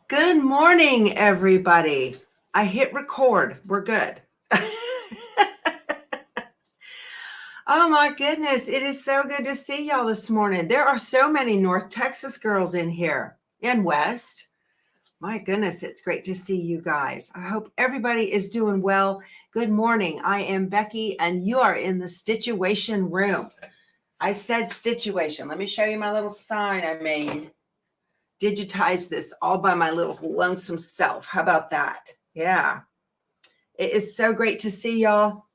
Good morning, everybody. I hit record. We're good. Oh my goodness. It is so good to see y'all this morning. There are so many North Texas girls in here and West. My goodness, it's great to see you guys. I hope everybody is doing well. Good morning. I am Becky and you are in the Stitchuation room. I said Stitchuation. Let me show you my little sign I made. Digitize this all by my little lonesome self. How about that? Yeah. It is so great to see y'all.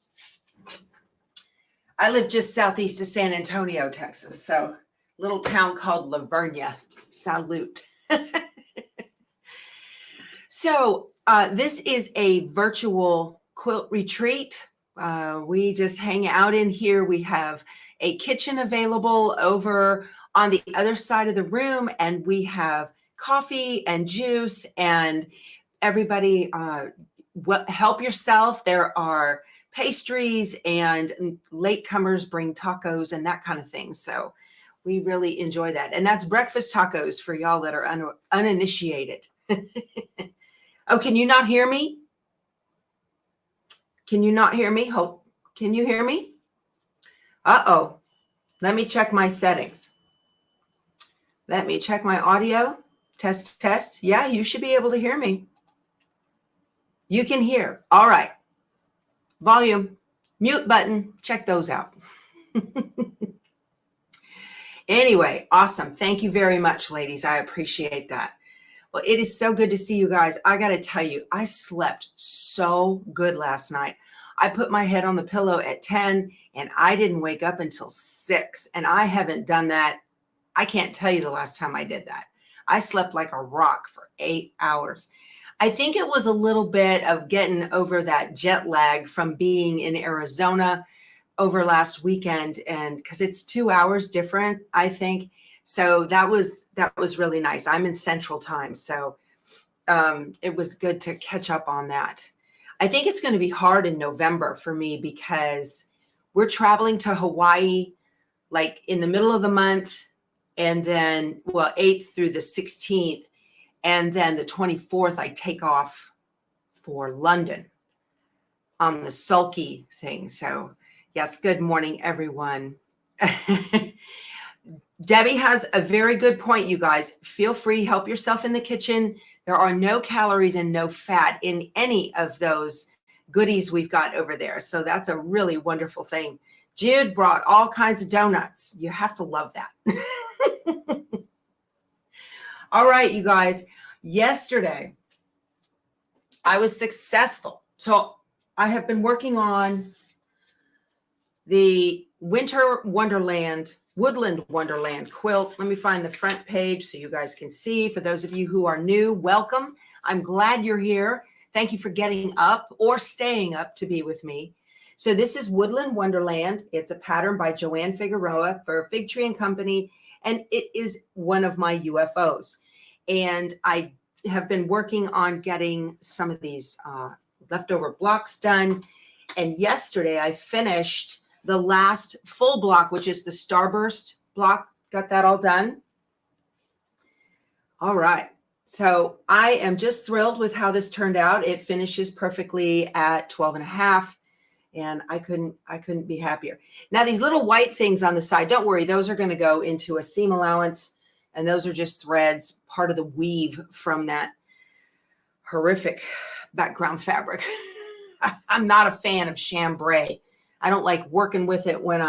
I live just southeast of San Antonio, Texas. So little town called Vernia. Salute. So this is a virtual quilt retreat. We just hang out in here. We have a kitchen available over on the other side of the room, and we have coffee and juice, and everybody help yourself. There are pastries, and latecomers bring tacos and that kind of thing. So we really enjoy that. And that's breakfast tacos for y'all that are uninitiated. Oh, can you not hear me? Can you not hear me? Hope. Can you hear me? Uh-oh. Let me check my settings. Let me check my audio. Test, test. Yeah, you should be able to hear me. You can hear. All right. Volume, mute button. Check those out. Anyway, awesome. Thank you very much, ladies. I appreciate that. Well, it is so good to see you guys. I got to tell you, I slept so good last night. I put my head on the pillow at 10 and I didn't wake up until 6. And I haven't done that. I can't tell you the last time I did that. I slept like a rock for 8 hours. I think it was a little bit of getting over that jet lag from being in Arizona over last weekend. And because it's 2 hours different, I think. So that was really nice. I'm in Central Time. So it was good to catch up on that. I think it's going to be hard in November for me because we're traveling to Hawaii like in the middle of the month, and then 8th through the 16th, and then the 24th I take off for London on the sulky thing. So yes, good morning, everyone. Debbie has a very good point, you guys. Feel free, help yourself in the kitchen. There are no calories and no fat in any of those goodies we've got over there. So that's a really wonderful thing. Jude brought all kinds of donuts. You have to love that. All right, you guys. Yesterday, I was successful. So I have been working on the Woodland Wonderland quilt. Let me find the front page so you guys can see. For those of you who are new, welcome. I'm glad you're here. Thank you for getting up or staying up to be with me. So this is Woodland Wonderland. It's a pattern by Joanne Figueroa for Fig Tree and Company, and it is one of my UFOs. And I have been working on getting some of these leftover blocks done. And yesterday I finished the last full block, which is the Starburst block. Got that all done. All right. So I am just thrilled with how this turned out. It finishes perfectly at 12.5. And I couldn't be happier. Now, these little white things on the side, don't worry, those are going to go into a seam allowance. And those are just threads, part of the weave from that horrific background fabric. I'm not a fan of chambray. I don't like working with it when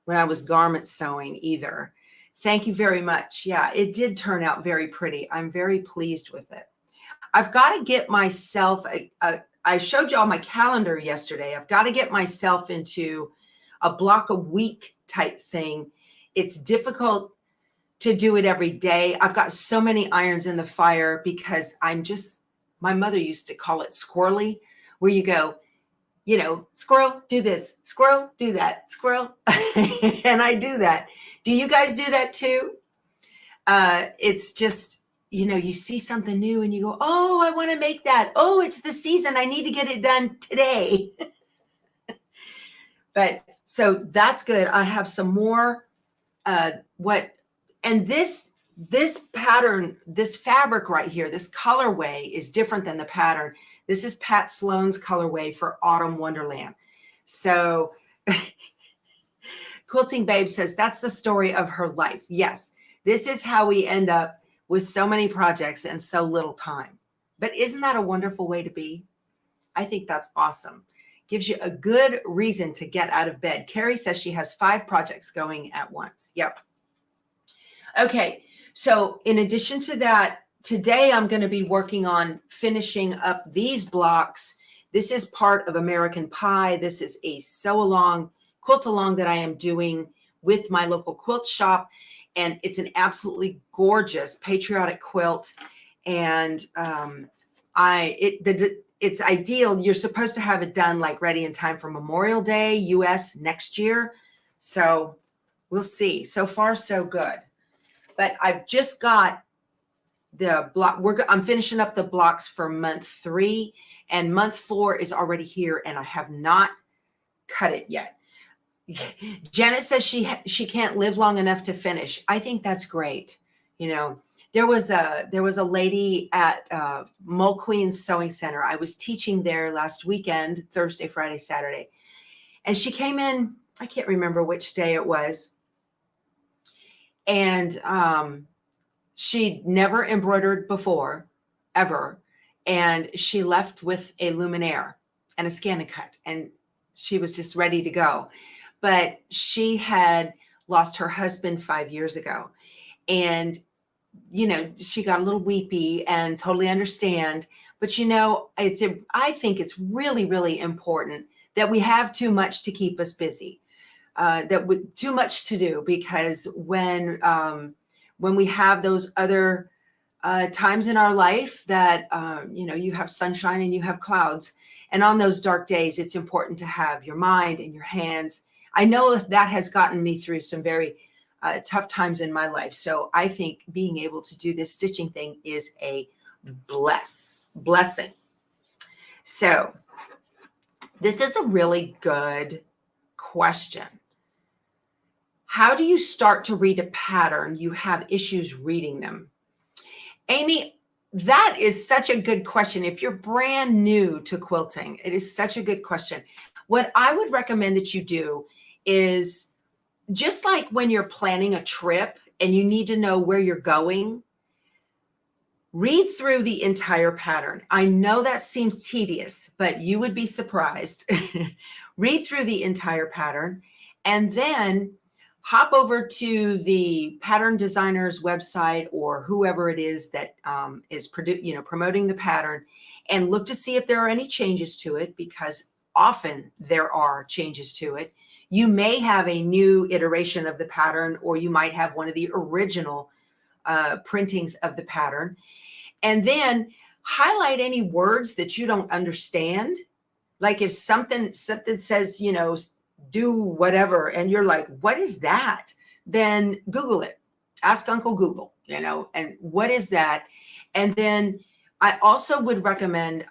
I was garment sewing either. Thank you very much. Yeah, it did turn out very pretty. I'm very pleased with it. I've got to get myself, I showed you all my calendar yesterday. I've got to get myself into a block a week type thing. It's difficult to do it every day. I've got so many irons in the fire because my mother used to call it squirrely, where you go, squirrel, do this, squirrel, do that, squirrel. And I do that. Do you guys do that too? It's just, you see something new and you go, oh, I want to make that. Oh, it's the season. I need to get it done today. But so that's good. I have some more, and this this pattern, this fabric right here, this colorway is different than the pattern. This is Pat Sloan's colorway for Autumn Wonderland. So Quilting Babe says that's the story of her life. Yes, this is how we end up with so many projects and so little time. But isn't that a wonderful way to be? I think that's awesome. Gives you a good reason to get out of bed. Carrie says she has 5 projects going at once. Yep. Okay, so in addition to that, today I'm going to be working on finishing up these blocks. This is part of American Pie. This is a sew along, quilt along that I am doing with my local quilt shop. And it's an absolutely gorgeous patriotic quilt. And it's ideal. You're supposed to have it done like ready in time for Memorial Day, US next year. So we'll see. So far, so good. But I've just got the block. I'm finishing up the blocks for month 3, and month 4 is already here, and I have not cut it yet. Janet says she can't live long enough to finish. I think that's great. You know, there was a lady at Mole Queen's Sewing Center. I was teaching there last weekend, Thursday, Friday, Saturday, and she came in. I can't remember which day it was. And she'd never embroidered before, ever. And she left with a luminaire and a ScanNCut, and she was just ready to go. But she had lost her husband 5 years ago. And, you know, she got a little weepy, and totally understand. But, you know, I think it's really, really important that we have too much to keep us busy. Too much to do, because when we have those other times in our life that you know, you have sunshine and you have clouds, and on those dark days, it's important to have your mind and your hands. I know that has gotten me through some very tough times in my life. So I think being able to do this stitching thing is a blessing. So this is a really good question. How do you start to read a pattern you have issues reading them? Amy, that is such a good question. If you're brand new to quilting, it is such a good question. What I would recommend that you do is, just like when you're planning a trip and you need to know where you're going, read through the entire pattern. I know that seems tedious, but you would be surprised. Read through the entire pattern, and then hop over to the pattern designer's website, or whoever it is that is promoting the pattern, and look to see if there are any changes to it, because often there are changes to it. You may have a new iteration of the pattern, or you might have one of the original printings of the pattern. And then highlight any words that you don't understand. Like if something says, you know, do whatever, and you're like, what is that? Then Google it. Ask Uncle Google, you know, and what is that? And then I also would recommend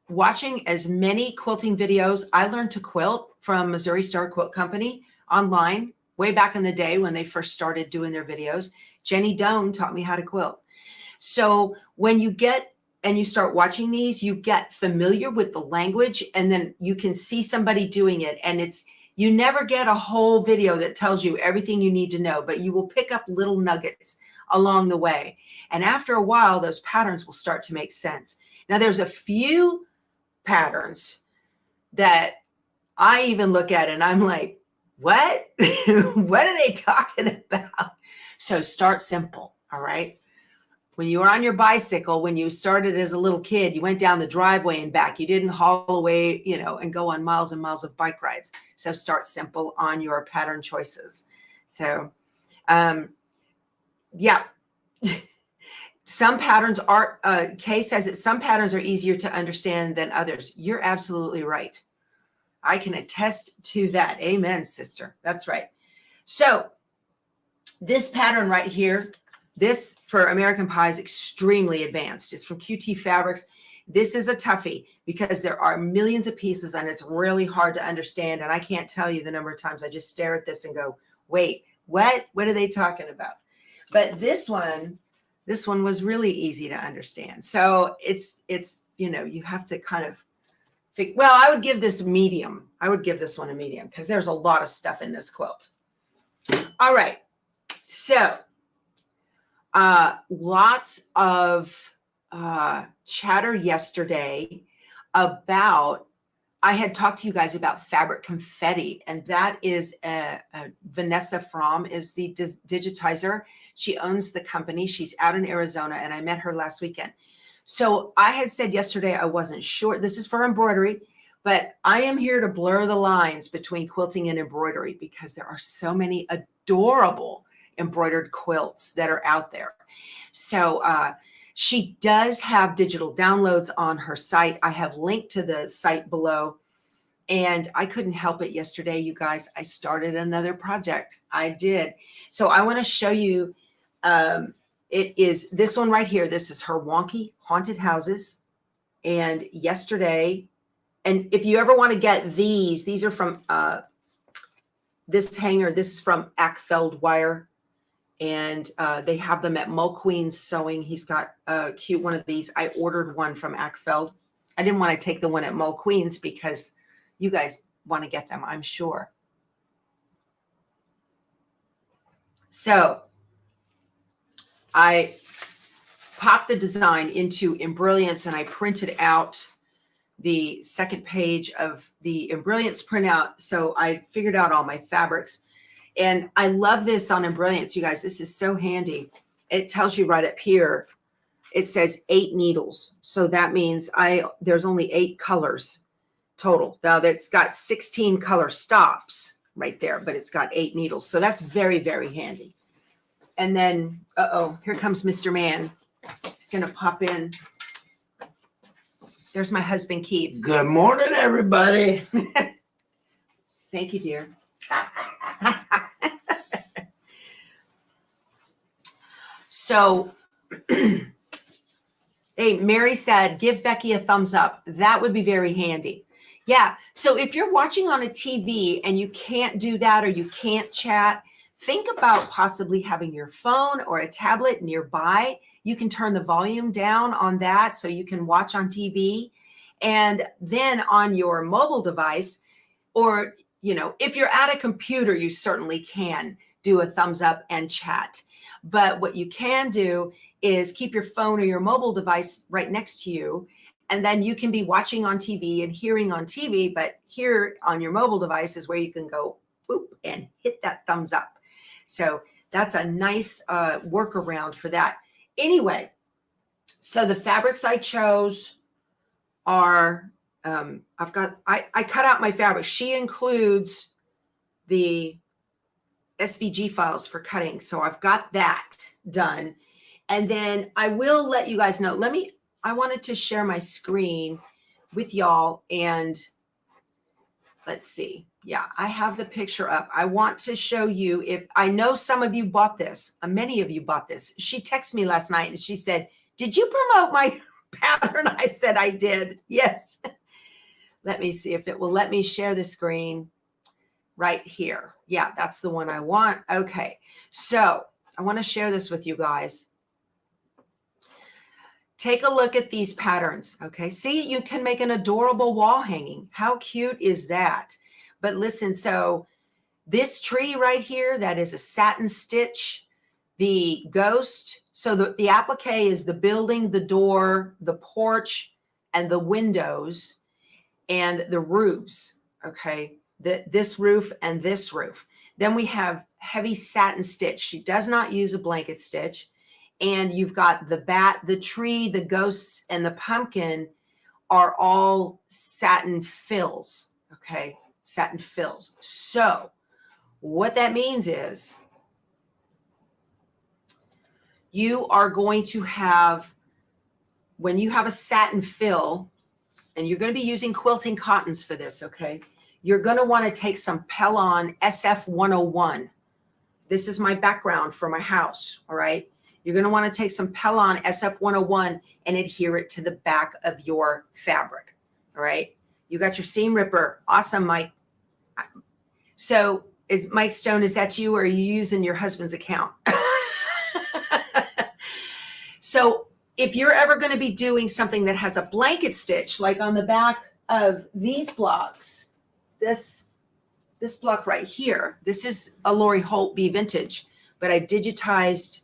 watching as many quilting videos. I learned to quilt from Missouri Star Quilt Company online way back in the day when they first started doing their videos. Jenny Doan taught me how to quilt. So when you get and you start watching these, you get familiar with the language, and then you can see somebody doing it. And you never get a whole video that tells you everything you need to know, but you will pick up little nuggets along the way. And after a while, those patterns will start to make sense. Now, there's a few patterns that I even look at and I'm like, what? What are they talking about? So start simple, all right? When you were on your bicycle, when you started as a little kid, you went down the driveway and back. You didn't haul away, you know, and go on miles and miles of bike rides. So start simple on your pattern choices. So, yeah. Some patterns are, Kay says that some patterns are easier to understand than others. You're absolutely right. I can attest to that. Amen, sister. That's right. So this pattern right here, this for American Pie is extremely advanced. It's from QT Fabrics. This is a toughie because there are millions of pieces and it's really hard to understand. And I can't tell you the number of times I just stare at this and go, wait, What are they talking about? But this one was really easy to understand. So it's, you have to kind of well, I would give this medium. I would give this one a medium because there's a lot of stuff in this quilt. All right. So lots of chatter yesterday about, I had talked to you guys about fabric confetti, and that is Vanessa Fromm is the digitizer. She owns the company. She's out in Arizona, and I met her last weekend. So I had said yesterday I wasn't sure. This is for embroidery, but I am here to blur the lines between quilting and embroidery because there are so many adorable embroidered quilts that are out there. So she does have digital downloads on her site. I have linked to the site below, and I couldn't help it yesterday, you guys. I started another project. I did. So I want to show you. It is this one right here. This is her wonky haunted houses. And yesterday, and if you ever want to get these are from this hanger. This is from Ackfeld Wire. And they have them at Mo Queen's Sewing. He's got a cute one of these. I ordered one from Ackfeld. I didn't want to take the one at Mo Queen's because you guys want to get them, I'm sure. So I popped the design into Embrilliance and I printed out the second page of the Embrilliance printout. So I figured out all my fabrics. And I love this on Embrilliance, you guys. This is so handy. It tells you right up here, it says 8 needles. So that means there's only 8 colors total. Now that's got 16 color stops right there, but it's got 8 needles. So that's very, very handy. And then, here comes Mr. Man. He's going to pop in. There's my husband, Keith. Good morning, everybody. Thank you, dear. So, hey, Mary said, give Becky a thumbs up. That would be very handy. Yeah. So if you're watching on a TV and you can't do that or you can't chat, think about possibly having your phone or a tablet nearby. You can turn the volume down on that so you can watch on TV. And then on your mobile device, or, if you're at a computer, you certainly can do a thumbs up and chat. But what you can do is keep your phone or your mobile device right next to you. And then you can be watching on TV and hearing on TV, but here on your mobile device is where you can go boop and hit that thumbs up. So that's a nice workaround for that. Anyway, so the fabrics I chose are, I cut out my fabric. She includes the SVG files for cutting. So I've got that done. And then I will let you guys know. I wanted to share my screen with y'all, and let's see. Yeah, I have the picture up. I want to show you, if I know some of you bought this, many of you bought this. She texted me last night and she said, did you promote my pattern? I said, I did. Yes. Let me see if it will let me share the screen right here. Yeah, that's the one I want. Okay. So I want to share this with you guys. Take a look at these patterns. Okay. See, you can make an adorable wall hanging. How cute is that? But listen, so this tree right here, that is a satin stitch. The ghost, so the applique is the building, the door, the porch, and the windows, and the roofs, okay? This roof and this roof. Then we have heavy satin stitch. She does not use a blanket stitch. And you've got the bat, the tree, the ghosts, and the pumpkin are all satin fills, okay? Satin fills. So what that means is you are going to have, when you have a satin fill, and you're going to be using quilting cottons for this, okay? You're going to want to take some Pellon SF 101. This is my background for my house, all right? You're going to want to take some Pellon SF 101 and adhere it to the back of your fabric, all right? You got your seam ripper. Awesome, Mike. So Is Mike Stone, is that you, or are you using your husband's account? So if you're ever going to be doing something that has a blanket stitch, like on the back of these blocks, this block right here, this is a Lori Holt B Vintage, but I digitized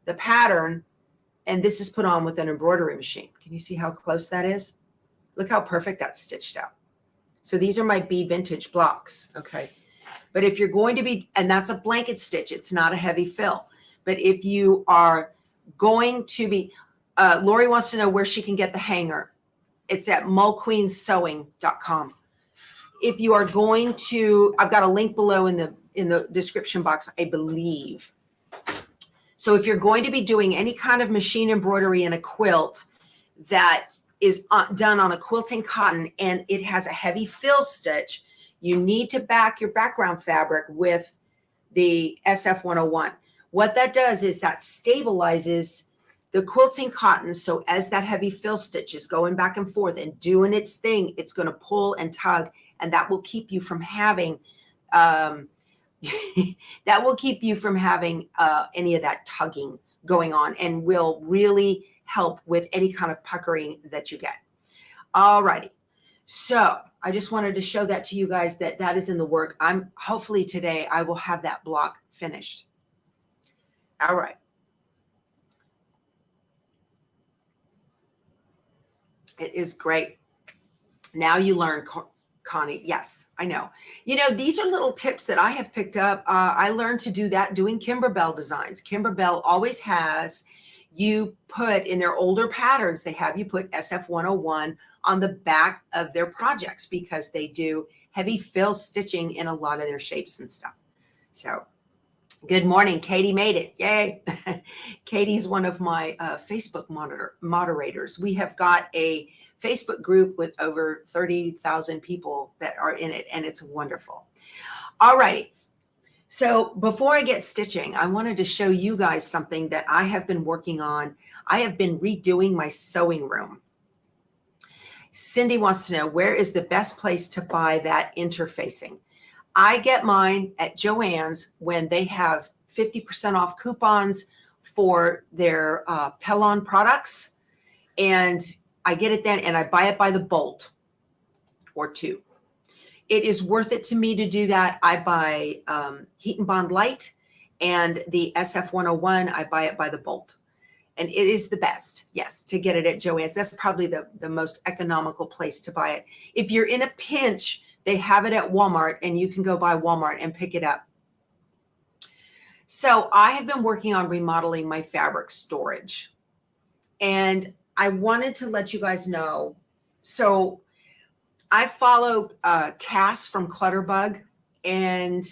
the pattern, and this is put on with an embroidery machine. Can you see how close that is? Look how perfect that's stitched out. So these are my B Vintage blocks, okay? But if you're going to be, and that's a blanket stitch, it's not a heavy fill. But if you are going to be, Lori wants to know where she can get the hanger. It's at mulqueensewing.com. If you are going to, I've got a link below in the description box, I believe. So if you're going to be doing any kind of machine embroidery in a quilt that is done on a quilting cotton and it has a heavy fill stitch, you need to back your background fabric with the SF-101. What that does is that stabilizes the quilting cotton. So as that heavy fill stitch is going back and forth and doing its thing, it's going to pull and tug, and that will keep you from having any of that tugging going on, and will really help with any kind of puckering that you get. All righty. So I just wanted to show that to you guys, that is in the work. Hopefully today I will have that block finished. All right. It is great. Now you learn, Connie. Yes, I know. You know, these are little tips that I have picked up. I learned to do that doing Kimberbell designs. Kimberbell always has you put in their older patterns, they have you put SF-101 on the back of their projects because they do heavy fill stitching in a lot of their shapes and stuff. So good morning. Katie made it. Yay. Katie's one of my Facebook moderators. We have got a Facebook group with over 30,000 people that are in it, and it's wonderful. All righty. So before I get stitching, I wanted to show you guys something that I have been working on. I have been redoing my sewing room. Cindy wants to know, where is the best place to buy that interfacing? I get mine at Joann's when they have 50% off coupons for their Pellon products. And I get it then, and I buy it by the bolt or two. It is worth it to me to do that. I buy Heat and Bond Light, and the SF-101, I buy it by the bolt. And it is the best, yes, to get it at Joann's. That's probably the most economical place to buy it. If you're in a pinch, they have it at Walmart, and you can go by Walmart and pick it up. So I have been working on remodeling my fabric storage, and I wanted to let you guys know. So I follow Cass from Clutterbug, and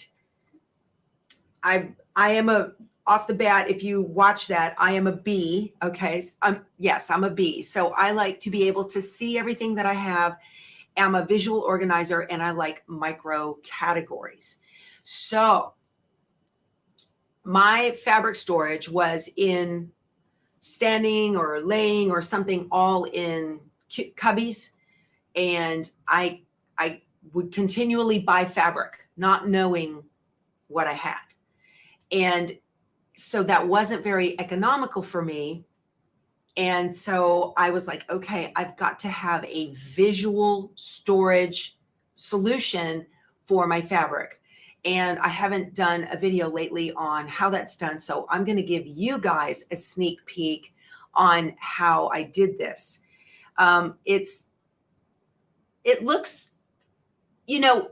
I am off the bat, if you watch that, I am a B. Okay. Yes, I'm a B. So I like to be able to see everything that I have. I'm a visual organizer, and I like micro categories. So my fabric storage was in standing or laying or something, all in cubbies. And I would continually buy fabric, not knowing what I had. And so that wasn't very economical for me. And so I was like, okay, I've got to have a visual storage solution for my fabric. And I haven't done a video lately on how that's done. So I'm going to give you guys a sneak peek on how I did this. It looks, you know,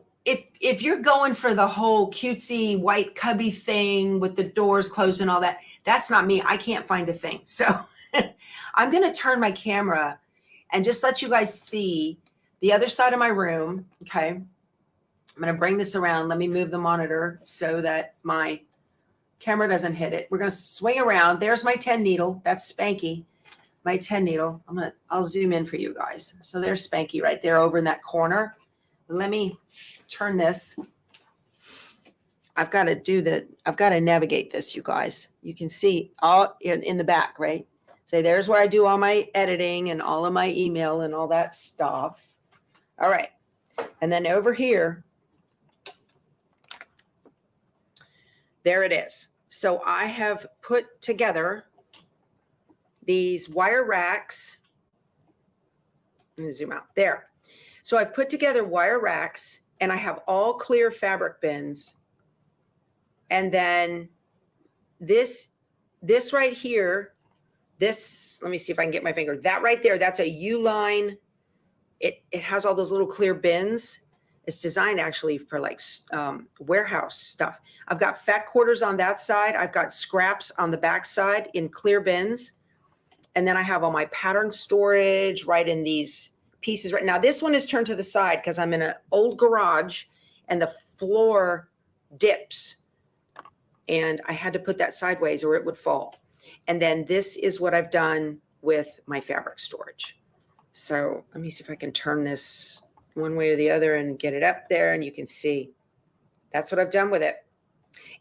if you're going for the whole cutesy white cubby thing with the doors closed and all that, that's not me. I can't find a thing. So I'm going to turn my camera and just let you guys see the other side of my room. Okay. I'm going to bring this around. Let me move the monitor so that my camera doesn't hit it. We're going to swing around. There's my 10 needle. That's Spanky. My 10 needle. I'll zoom in for you guys. So there's Spanky right there over in that corner. Let me turn this. I've got to navigate this, you guys. You can see all in the back, right? So there's where I do all my editing and all of my email and all that stuff. All right. And then over here, there it is. So I have put together these wire racks. Let me zoom out there. So I've put together wire racks and I have all clear fabric bins. And then this right here, this, let me see if I can get my finger, that right there, that's a U-line. It has all those little clear bins. It's designed actually for like warehouse stuff. I've got fat quarters on that side. I've got scraps on the back side in clear bins. And then I have all my pattern storage right in these pieces right now. This one is turned to the side because I'm in an old garage and the floor dips. And I had to put that sideways or it would fall. And then this is what I've done with my fabric storage. So let me see if I can turn this one way or the other and get it up there and you can see that's what I've done with it.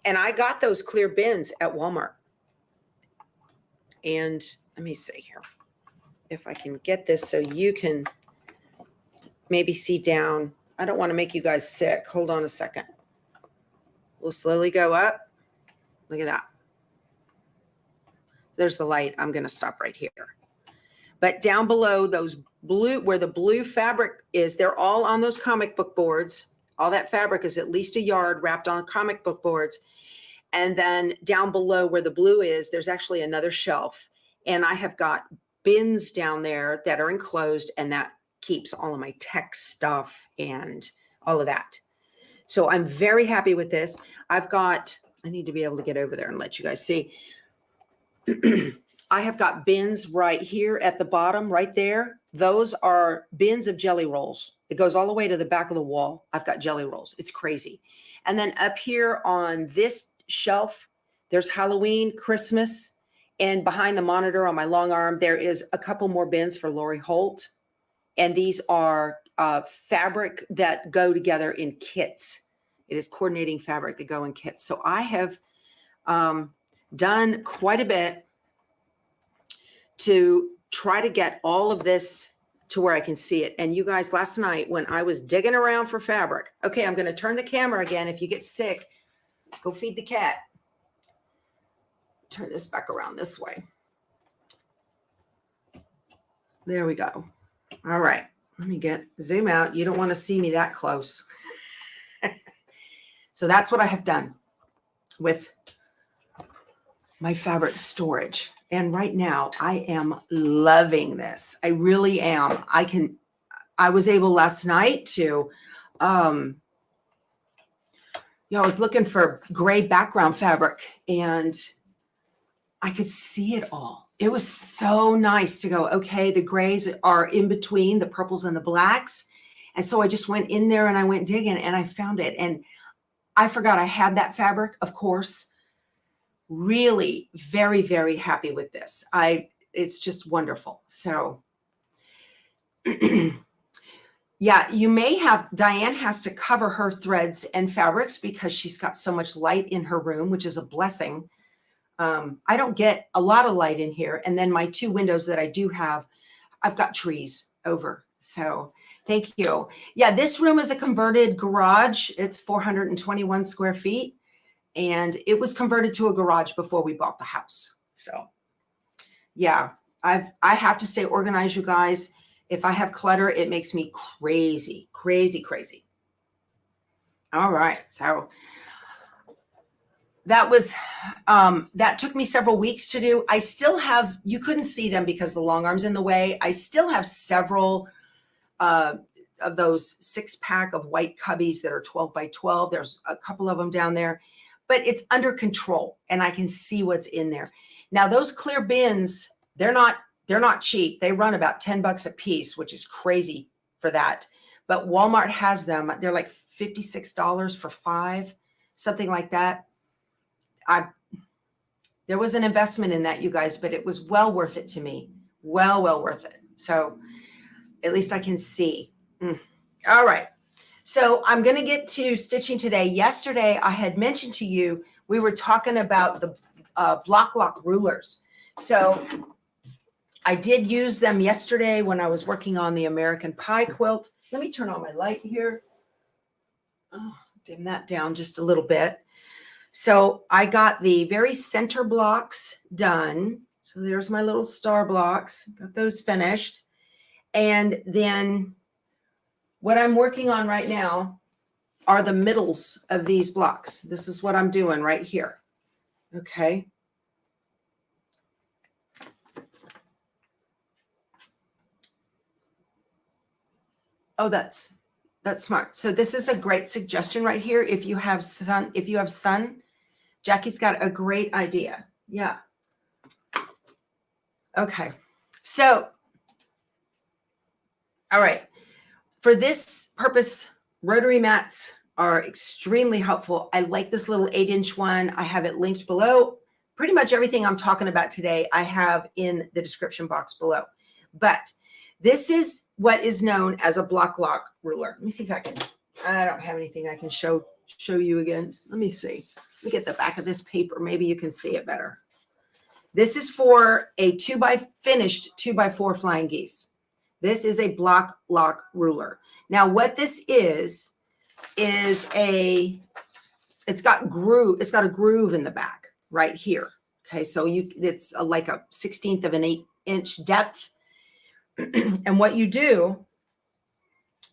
And I got those clear bins at Walmart. And let me see here if I can get this so you can maybe see down. I don't want to make you guys sick. Hold on a second. We'll slowly go up. Look at that. There's the light. I'm going to stop right here. But down below those blue, where the blue fabric is, they're all on those comic book boards. All that fabric is at least a yard wrapped on comic book boards. And then down below where the blue is, there's actually another shelf. And I have got bins down there that are enclosed and that keeps all of my tech stuff and all of that. So I'm very happy with this. I need to be able to get over there and let you guys see. I have got bins right here at the bottom, right there. Those are bins of jelly rolls. It goes all the way to the back of the wall. I've got jelly rolls. It's crazy. And then up here on this shelf, there's Halloween, Christmas, and behind the monitor on my long arm, there is a couple more bins for Lori Holt. And these are fabric that go together in kits. It is coordinating fabric that go in kits. So I have done quite a bit to try to get all of this to where I can see it. And you guys, last night when I was digging around for fabric, okay, I'm going to turn the camera again. If you get sick, go feed the cat. Turn this back around this way. There we go. All right. Let me zoom out. You don't want to see me that close. So that's what I have done with my fabric storage. And right now I am loving this. I really am. I was able last night to, I was looking for gray background fabric and I could see it all. It was so nice to go, okay, the grays are in between the purples and the blacks. And so I just went in there and I went digging and I found it. And I forgot I had that fabric, of course. Really very, very happy with this. It's just wonderful. So yeah, you may have, Diane has to cover her threads and fabrics because she's got so much light in her room, which is a blessing. I don't get a lot of light in here. And then my two windows that I do have, I've got trees over. So thank you. Yeah, this room is a converted garage. It's 421 square feet. And it was converted to a garage before we bought the house. So yeah, I have to stay organized, you guys. If I have clutter, it makes me crazy, crazy, crazy. All right. So that was, that took me several weeks to do. I still have, you couldn't see them because the long arm's in the way. I still have several of those 6-pack of white cubbies that are 12 by 12. There's a couple of them down there. But it's under control and I can see what's in there. Now those clear bins, they're not cheap. They run about $10 a piece, which is crazy for that. But Walmart has them. They're like $56 for 5, something like that. There was an investment in that, you guys, but it was well worth it to me. Well worth it. So at least I can see. All right. So I'm going to get to stitching today. Yesterday, I had mentioned to you, we were talking about the block lock rulers. So I did use them yesterday when I was working on the American Pie quilt. Let me turn on my light here. Oh, dim that down just a little bit. So I got the very center blocks done. So there's my little star blocks, got those finished. And then what I'm working on right now are the middles of these blocks. This is what I'm doing right here. Okay. Oh, that's smart. So this is a great suggestion right here. If you have sun, Jackie's got a great idea. Yeah. Okay. So, all right. For this purpose, rotary mats are extremely helpful. I like this little 8-inch one. I have it linked below. Pretty much everything I'm talking about today, I have in the description box below. But this is what is known as a block lock ruler. Let me see if I don't have anything I can show you again. Let me see. Let me get the back of this paper. Maybe you can see it better. This is for a finished 2x4 flying geese. This is a block lock ruler. Now, what this is it's got a groove in the back right here. Okay, so it's like a 1/16 of an 8-inch depth. And what you do,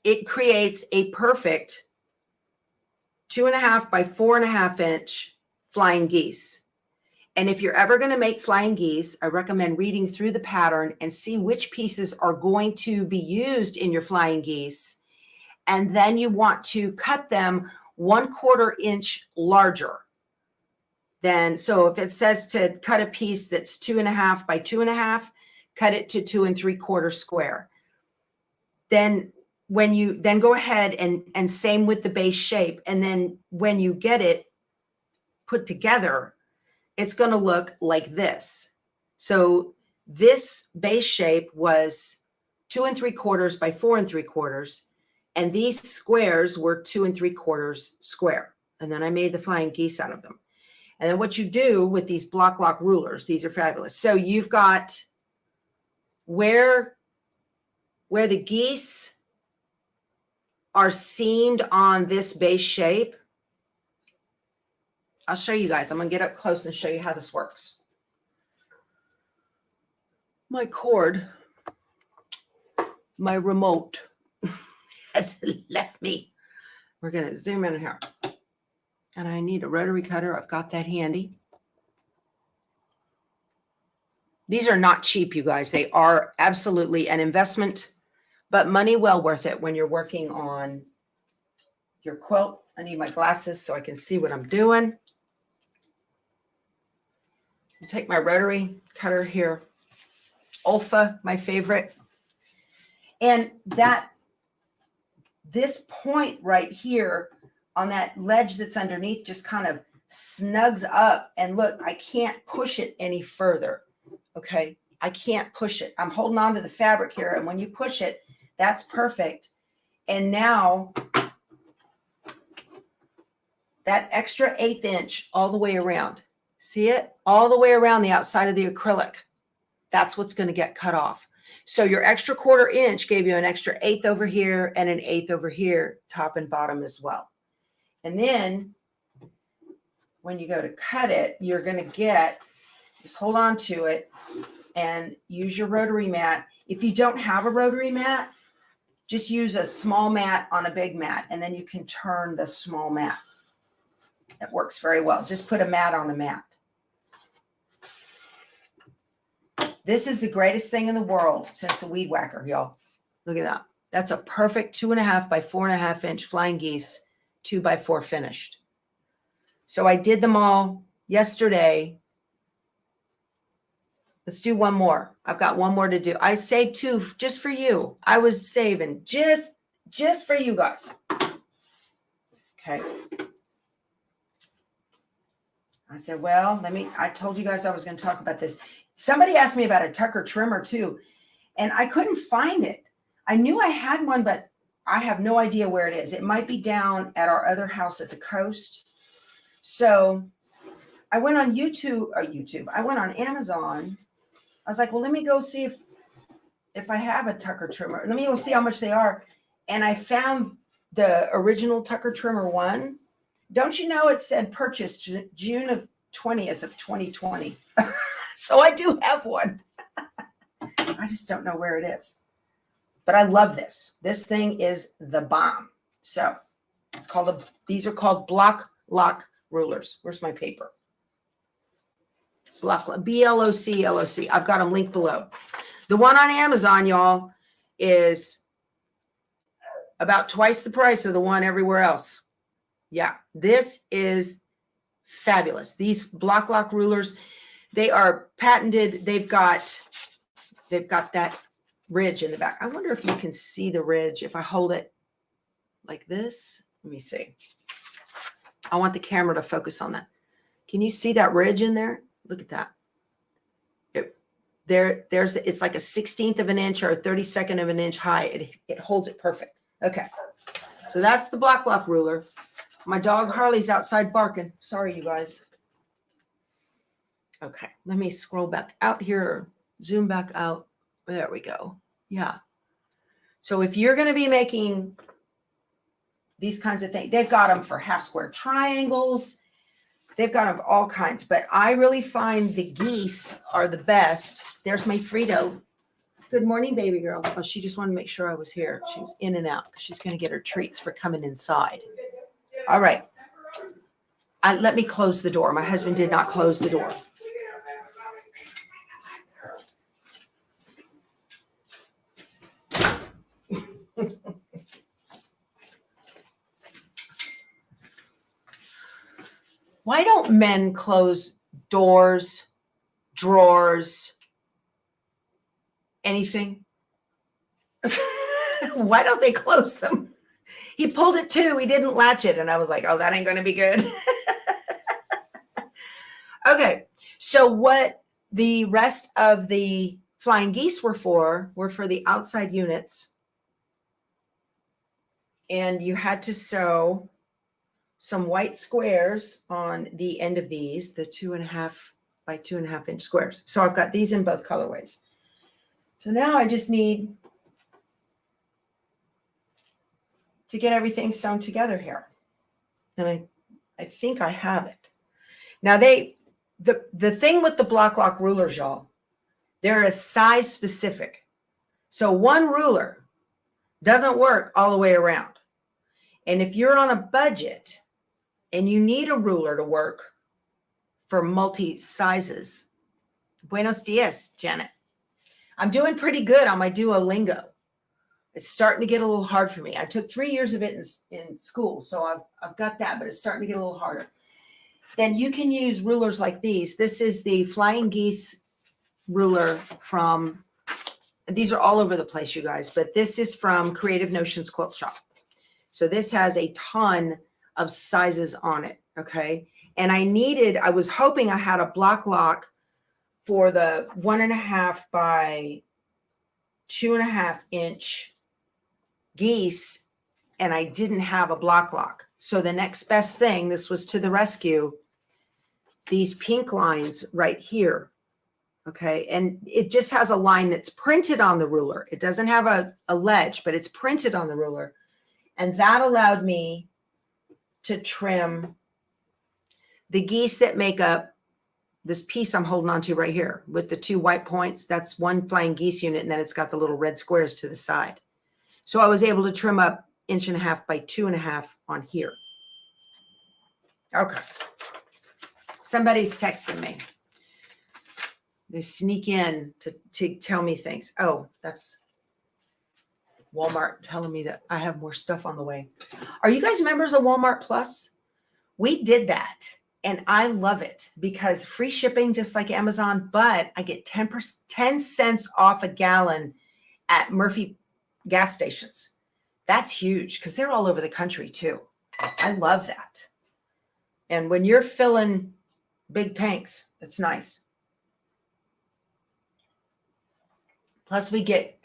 it creates a perfect 2.5 by 4.5 inch flying geese. And if you're ever going to make flying geese, I recommend reading through the pattern and see which pieces are going to be used in your flying geese. And then you want to cut them 1/4 inch larger. So if it says to cut a piece that's 2.5 by 2.5, cut it to 2 3/4 square. Then go ahead and same with the base shape. And then when you get it put together, it's going to look like this. So this base shape was 2 3/4 by 4 3/4. And these squares were 2 3/4 square. And then I made the flying geese out of them. And then what you do with these block lock rulers, these are fabulous. So you've got where the geese are seamed on this base shape. I'll show you guys. I'm going to get up close and show you how this works. My cord, my remote has left me. We're going to zoom in here. And I need a rotary cutter. I've got that handy. These are not cheap, you guys. They are absolutely an investment, but money well worth it when you're working on your quilt. I need my glasses so I can see what I'm doing. I'll take my rotary cutter here. Olfa, my favorite. And this point right here on that ledge that's underneath just kind of snugs up. And look, I can't push it any further. Okay, I can't push it. I'm holding on to the fabric here. And when you push it, that's perfect. And now that extra 1/8 inch all the way around. See it? All the way around the outside of the acrylic. That's what's going to get cut off. So your extra 1/4 inch gave you an extra 1/8 over here and an 1/8 over here, top and bottom as well. And then when you go to cut it, you're going to just hold on to it and use your rotary mat. If you don't have a rotary mat, just use a small mat on a big mat, and then you can turn the small mat. That works very well. Just put a mat on a mat. This is the greatest thing in the world since the weed whacker, y'all. Look at that. That's a perfect 2.5 by 4.5 inch flying geese, 2x4 finished. So I did them all yesterday. Let's do one more. I've got one more to do. I saved 2 just for you. I was saving just for you guys. Okay. I said, well, I told you guys I was going to talk about this. Somebody asked me about a Tucker trimmer too, and I couldn't find it. I knew I had one, but I have no idea where it is. It might be down at our other house at the coast. So I went on I went on Amazon. I was like, well, let me go see if I have a Tucker trimmer. Let me go see how much they are. And I found the original Tucker trimmer one. Don't you know it said purchased June of 20th of 2020. So I do have one. I just don't know where it is. But I love this. This thing is the bomb. So it's called these are called block lock rulers. Where's my paper? Block BLOC LOC. I've got them linked below. The one on Amazon, y'all, is about twice the price of the one everywhere else. Yeah, this is fabulous. These block lock rulers, they are patented. They've got that ridge in the back. I wonder if you can see the ridge if I hold it like this. Let me see. I want the camera to focus on that. Can you see that ridge in there? Look at that. It's like a 16th of an inch or a 32nd of an inch high. It holds it perfect. Okay. So that's the block lock ruler. My dog Harley's outside barking. Sorry, you guys. Okay. Let me scroll back out here. Zoom back out. There we go. Yeah. So if you're going to be making these kinds of things, they've got them for half square triangles. They've got them all kinds, but I really find the geese are the best. There's my Frito. Good morning, baby girl. Oh, she just wanted to make sure I was here. She was in and out because she's going to get her treats for coming inside. All right. Let me close the door. My husband did not close the door. Why don't men close doors, drawers, anything? Why don't they close them? He pulled it too. He didn't latch it. And I was like, oh, that ain't going to be good. Okay. So what the rest of the flying geese were for the outside units. And you had to sew some white squares on the end of these, the 2.5 by 2.5 inch squares. So I've got these in both colorways. So now I just need to get everything sewn together here. And I think I have it. Now the thing with the block lock rulers, y'all, they're a size specific. So one ruler doesn't work all the way around. And if you're on a budget and you need a ruler to work for multi sizes, buenos dias, Janet. I'm doing pretty good on my Duolingo. It's starting to get a little hard for me. I took 3 years of it in school, so I've got that, but it's starting to get a little harder. Then you can use rulers like these. This is the Flying Geese ruler from, these are all over the place, you guys, but this is from Creative Notions Quilt Shop. So this has a ton of sizes on it, okay? And I was hoping I had a block lock for the 1.5 by 2.5 inch geese, and I didn't have a block lock. So the next best thing, this was to the rescue, these pink lines right here, okay? And it just has a line that's printed on the ruler. It doesn't have a ledge, but it's printed on the ruler. And that allowed me to trim the geese that make up this piece I'm holding on to right here with the 2 white points. That's one flying geese unit, and then it's got the little red squares to the side. So I was able to trim up 1.5 by 2.5 on here. Okay. Somebody's texting me. They sneak in to tell me things. Oh, that's Walmart telling me that I have more stuff on the way. Are you guys members of Walmart Plus? We did that, and I love it because free shipping, just like Amazon, but I get 10 cents off a gallon at Murphy gas stations. That's huge because they're all over the country too. I love that. And when you're filling big tanks, it's nice. Plus we get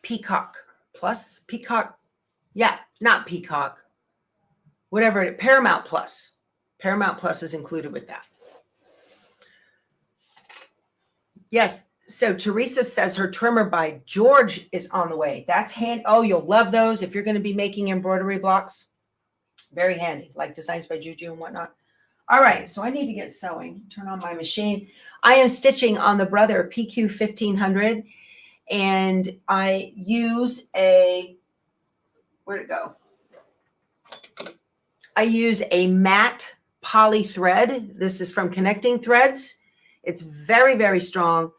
Peacock Plus, Peacock, yeah, not Peacock, whatever it is, Paramount Plus. Paramount Plus is included with that. Yes, so Teresa says her trimmer by George is on the way. That's hand. Oh, you'll love those if you're going to be making embroidery blocks. Very handy, like Designs by Juju and whatnot. All right, so I need to get sewing. Turn on my machine. I am stitching on the Brother PQ 1500, and I use a, where'd it go? I use a matte poly thread. This is from Connecting Threads. It's very, very strong.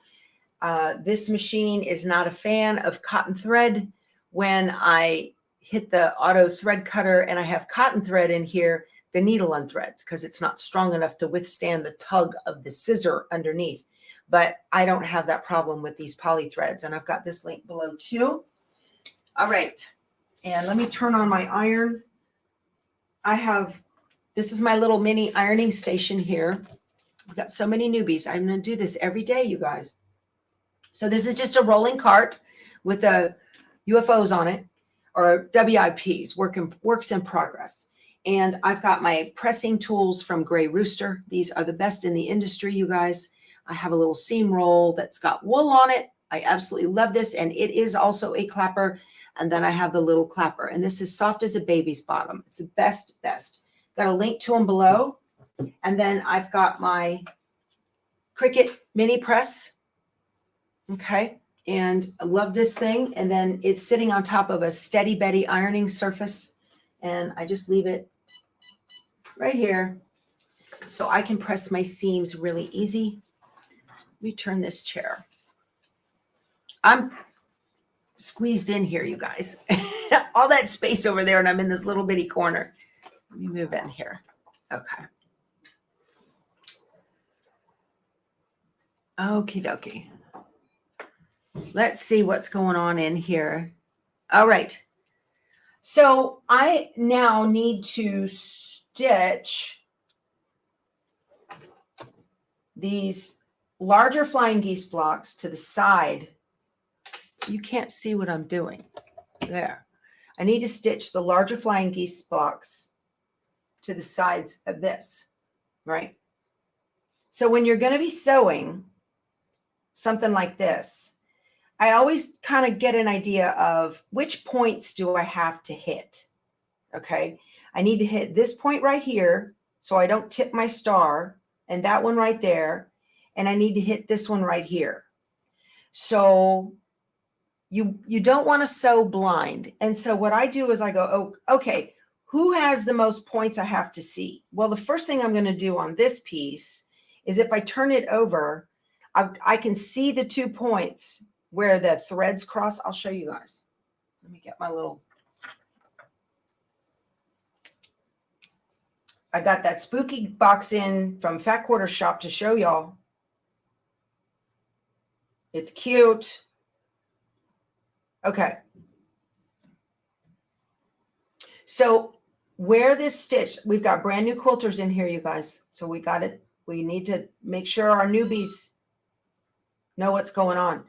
This machine is not a fan of cotton thread. When I hit the auto thread cutter and I have cotton thread in here, the needle unthreads because it's not strong enough to withstand the tug of the scissor underneath. But I don't have that problem with these poly threads, and I've got this link below too. All right, and let me turn on my iron. This is my little mini ironing station here. I've got so many newbies. I'm going to do this every day, you guys. So this is just a rolling cart with the UFOs on it, or WIPs, works in progress. And I've got my pressing tools from Gray Rooster. These are the best in the industry, you guys. I have a little seam roll that's got wool on it. I absolutely love this. And it is also a clapper. And then I have the little clapper. And this is soft as a baby's bottom. It's the best. Got a link to them below. And then I've got my Cricut mini press. Okay. And I love this thing. And then it's sitting on top of a Steady Betty ironing surface. And I just leave it right here so I can press my seams really easy. Let me turn this chair. I'm squeezed in here, you guys. All that space over there, and I'm in this little bitty corner. Let me move in here. Okay. Okie dokie. Let's see what's going on in here. All right. So I now need to stitch these larger flying geese blocks to the side. You can't see what I'm doing there. I need to stitch the larger flying geese blocks to the sides of this, right? So when you're going to be sewing something like this, I always kind of get an idea of which points do I have to hit. Okay. I need to hit this point right here so I don't tip my star, and that one right there. And I need to hit this one right here. So you don't want to sew blind. And so what I do is I go, oh, okay, who has the most points I have to see? Well, the first thing I'm going to do on this piece is if I turn it over, I can see the 2 points where the threads cross. I'll show you guys. Let me get my little, I got that spooky box in from Fat Quarter Shop to show y'all. It's cute. Okay. So where this stitch, we've got brand new quilters in here, you guys. So we got it. We need to make sure our newbies know what's going on.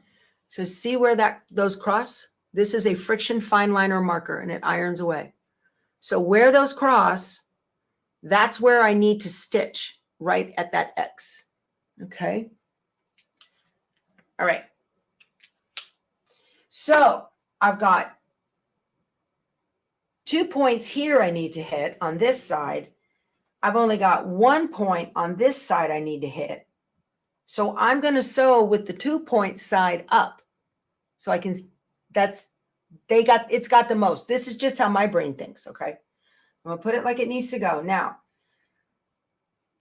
So see where those cross? This is a friction fine liner marker, and it irons away. So where those cross, that's where I need to stitch, right at that X. Okay. All right. So I've got 2 points here I need to hit on this side. I've only got 1 point on this side I need to hit. So I'm going to sew with the 2 point side up. So I can, it's got the most. This is just how my brain thinks. Okay. I'm going to put it like it needs to go. Now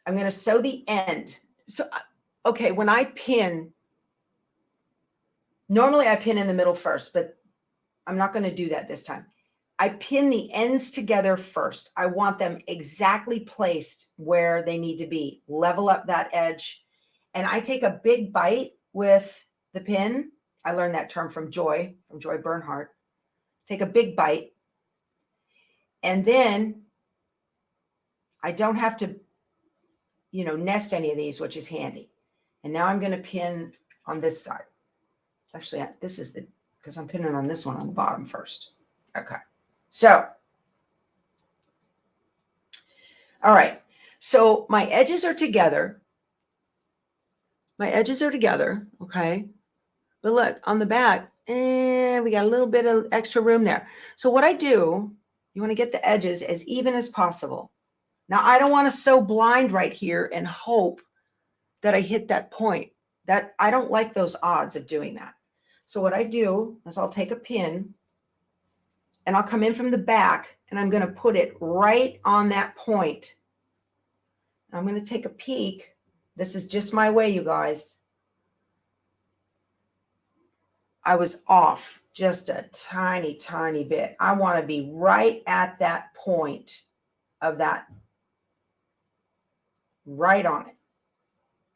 I'm going to sew the end. So, okay. When I pin, normally I pin in the middle first, but I'm not going to do that this time. I pin the ends together first. I want them exactly placed where they need to be. Level up that edge. And I take a big bite with the pin. I learned that term from Joy Bernhardt. Take a big bite. And then I don't have to, nest any of these, which is handy. And now I'm going to pin on this side. Actually, this is because I'm pinning on this one on the bottom first. Okay. So, all right. So my edges are together. Okay. But look, on the back, we got a little bit of extra room there. So what I do, You want to get the edges as even as possible. Now, I don't want to sew blind right here and hope that I hit that point. That I don't like those odds of doing that. So what I do is I'll take a pin and I'll come in from the back and I'm going to put it right on that point. I'm going to take a peek. This is just my way, you guys. I was off just a tiny, tiny bit. I want to be right at that point of that, right on it,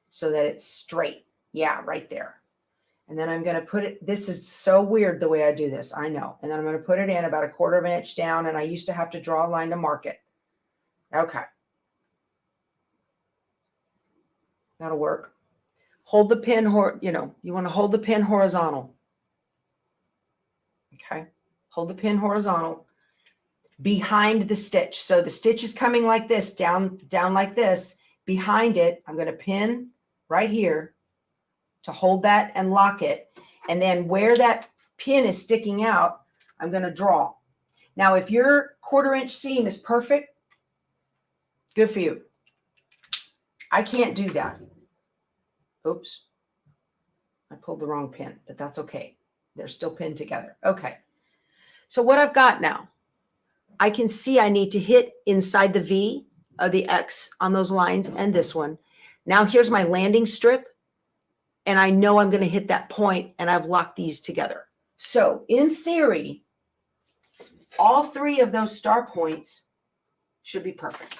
so that it's straight. Yeah, right there. And then I'm going to put it, this is so weird the way I do this, I know. And then I'm going to put it in about 1/4 of an inch down, and I used to have to draw a line to mark it. Okay. That'll work. Hold the pin, you want to hold the pin horizontal. Okay. Hold the pin horizontal behind the stitch. So the stitch is coming like this, down like this. Behind it, I'm going to pin right here to hold that and lock it. And then where that pin is sticking out, I'm going to draw. Now, if your 1/4 inch seam is perfect, good for you. I can't do that. Oops. I pulled the wrong pin, but that's okay. They're still pinned together. Okay. So what I've got now, I can see I need to hit inside the V of the X on those lines and this one. Now here's my landing strip. And I know I'm going to hit that point, and I've locked these together. So in theory, all 3 of those star points should be perfect.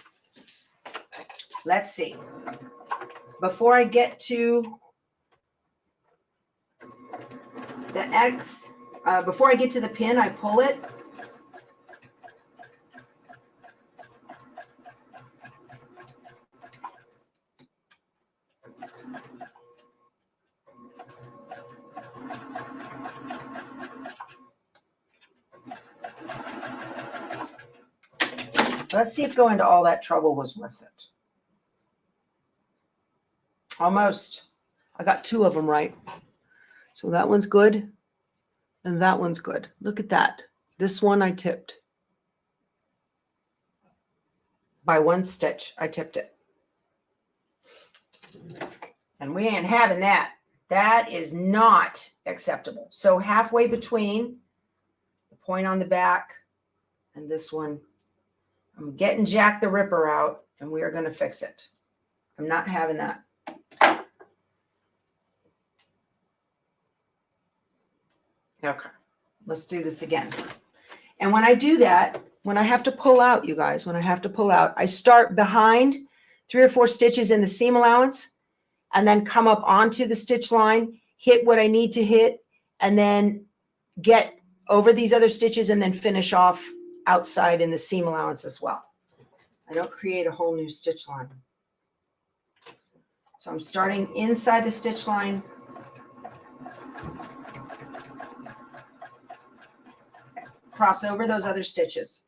Let's see. Before I get to the X, before I get to the pin, I pull it. Let's see if going to all that trouble was worth it. Almost. I got 2 of them right. So that one's good. And that one's good. Look at that. This one I tipped. By 1 stitch, I tipped it. And we ain't having that. That is not acceptable. So halfway between the point on the back and this one, I'm getting Jack the Ripper out, and we are going to fix it. I'm not having that. Okay, let's do this again. And when I do that, when I have to pull out, you guys, when I have to pull out, I start behind 3 or 4 stitches in the seam allowance, and then come up onto the stitch line, hit what I need to hit, and then get over these other stitches, and then finish off outside in the seam allowance as well. I don't create a whole new stitch line. So I'm starting inside the stitch line. Cross over those other stitches.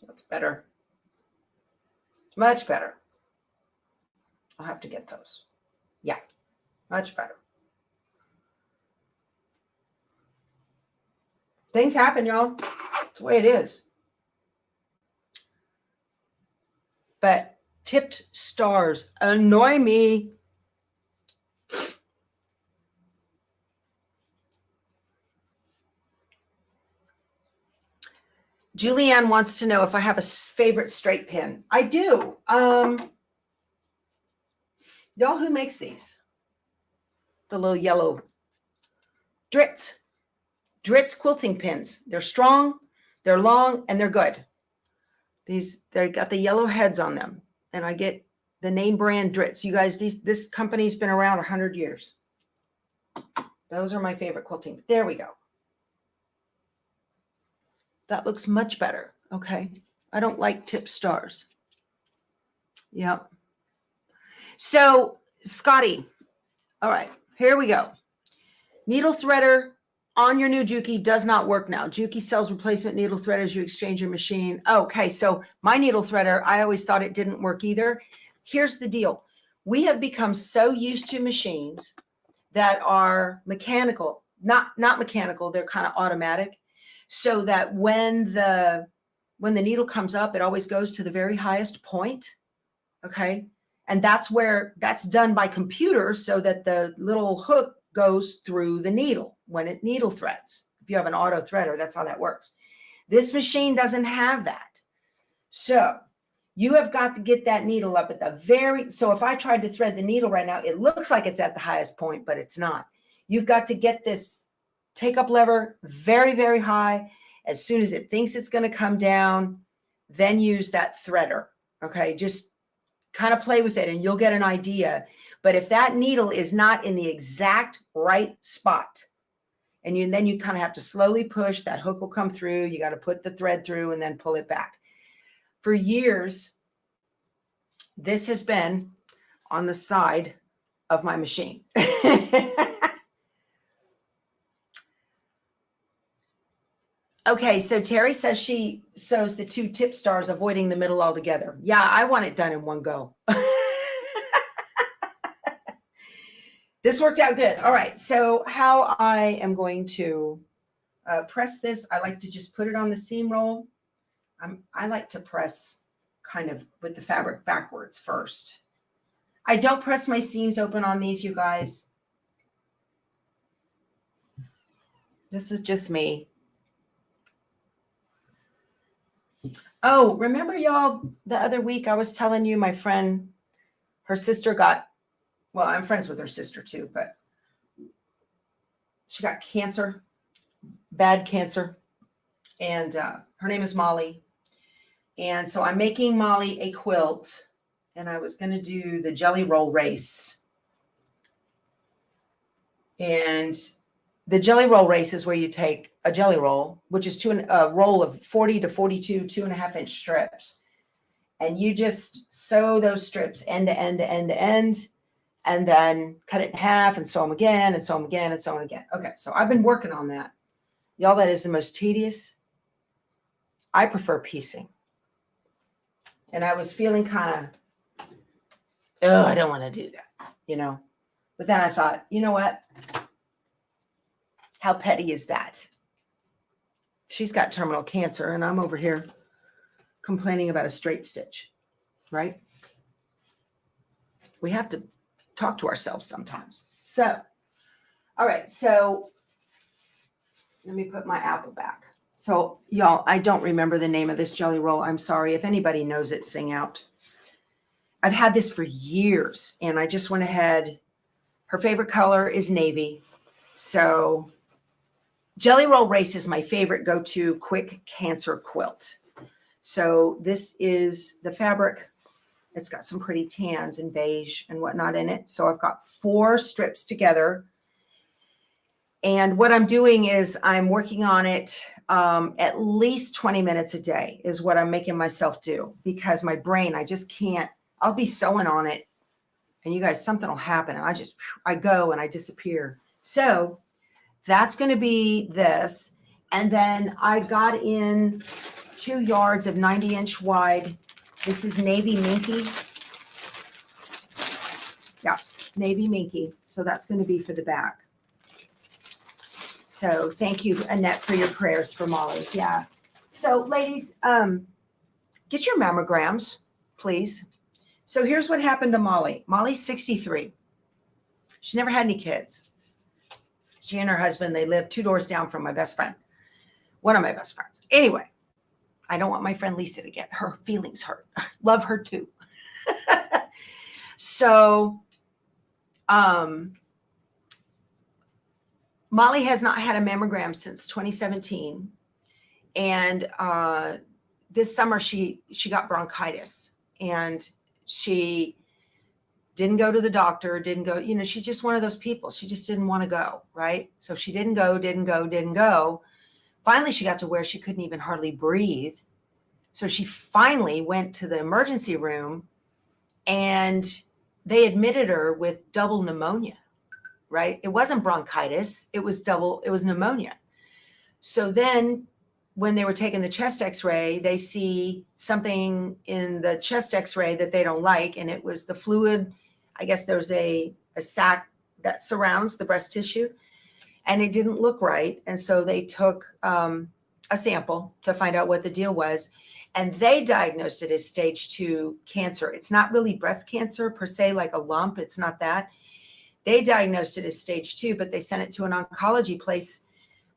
That's better. Much better. I'll have to get those. Yeah, much better. Things happen, y'all. It's the way it is. But tipped stars annoy me. Julianne wants to know if I have a favorite straight pin. I do. Y'all, who makes these? The little yellow Dritz. Dritz quilting pins. They're strong, they're long, and they're good. They got the yellow heads on them. And I get the name brand Dritz. You guys, this company's been around 100 years. Those are my favorite quilting. There we go. That looks much better. Okay. I don't like tip stars. Yep. So, Scotty. All right, here we go. Needle threader on your new Juki does not work now. Juki sells replacement needle threaders. You exchange your machine. Okay, so my needle threader, I always thought it didn't work either. Here's the deal. We have become so used to machines that are mechanical, not mechanical, they're kind of automatic, so that when the needle comes up, it always goes to the very highest point. Okay. And that's done by computers, so that the little hook goes through the needle when it needle threads. If you have an auto threader, that's how that works. This machine doesn't have that. So you have got to get that needle up at so if I tried to thread the needle right now, it looks like it's at the highest point, but it's not. You've got to get this take up lever very, very high. As soon as it thinks it's going to come down, then use that threader. Okay. Just kind of play with it and you'll get an idea. But if that needle is not in the exact right spot, and then you kind of have to slowly push, that hook will come through. You got to put the thread through and then pull it back. For years, this has been on the side of my machine. Okay, so Terry says she sews the 2 tip stars, avoiding the middle altogether. Yeah, I want it done in one go. This worked out good. All right, so how I am going to press this, I like to just put it on the seam roll. I like to press kind of with the fabric backwards first. I don't press my seams open on these, you guys. This is just me. Oh, remember y'all, the other week I was telling you my friend, her sister got, well, I'm friends with her sister too, but she got cancer, bad cancer. And her name is Molly. And so I'm making Molly a quilt, and I was going to do the jelly roll race. And the jelly roll race is where you take a jelly roll, which is a roll of 40 to 42, 2.5-inch strips. And you just sew those strips end to end to end to end, and then cut it in half and sew them again and sew them again and sew them again. Okay, so I've been working on that. Y'all, that is the most tedious. I prefer piecing. And I was feeling kind of, oh, I don't want to do that, you know. But then I thought, you know what? How petty is that? She's got terminal cancer, and I'm over here complaining about a straight stitch, right? We have to talk to ourselves sometimes. So, all right. So let me put my apple back. So y'all, I don't remember the name of this jelly roll. I'm sorry. If anybody knows it, sing out. I've had this for years, and I just went ahead. Her favorite color is navy. So jelly roll race is my favorite go-to quick cancer quilt. So this is the fabric. It's got some pretty tans and beige and whatnot in it. So I've got 4 strips together. And what I'm doing is I'm working on it at least 20 minutes a day is what I'm making myself do, because my brain, I just can't, I'll be sewing on it. And you guys, something will happen. And I go and I disappear. So that's going to be this. And then I got in 2 yards of 90-inch wide. This is navy minky. Yeah, navy minky. So that's going to be for the back. So thank you, Annette, for your prayers for Molly. Yeah. So ladies, get your mammograms, please. So here's what happened to Molly. Molly's 63. She never had any kids. She and her husband, they live 2 doors down from my best friend. One of my best friends. Anyway, I don't want my friend Lisa to get her feelings hurt. Love her too. So, Molly has not had a mammogram since 2017. And this summer she got bronchitis, and she didn't go to the doctor, didn't go, you know, she's just one of those people. She just didn't want to go, right? So she didn't go. Finally, she got to where she couldn't even hardly breathe. So she finally went to the emergency room, and they admitted her with double pneumonia, right? It wasn't bronchitis. It was pneumonia. So then when they were taking the chest x-ray, they see something in the chest x-ray that they don't like. And it was the fluid I guess there's a sac that surrounds the breast tissue, and it didn't look right. And so they took a sample to find out what the deal was. And they diagnosed it as stage 2 cancer. It's not really breast cancer per se, like a lump. It's not that. They diagnosed it as stage 2, but they sent it to an oncology place